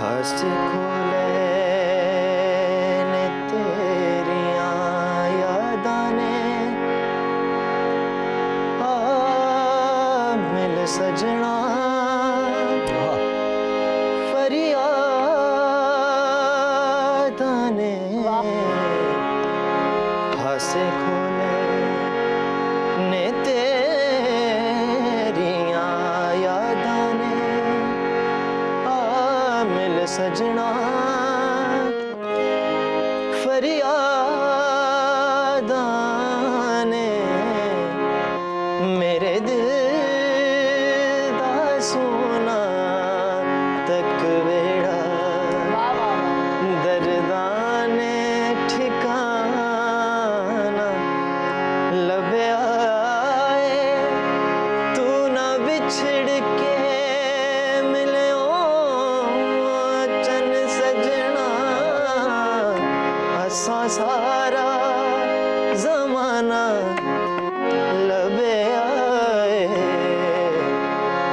हंस खोले ने तेरियां यादां ने आ मिल सजना फरियादां ने हंस खोले ने तेरियां यादां ने मिल सजना फरियादां ने मेरे दिल दा सोना तक वेड़ा दर्दां ने ठिकाना लभया तू ना बिछड़ के मिलियो चन सजना असा सारा ज़माना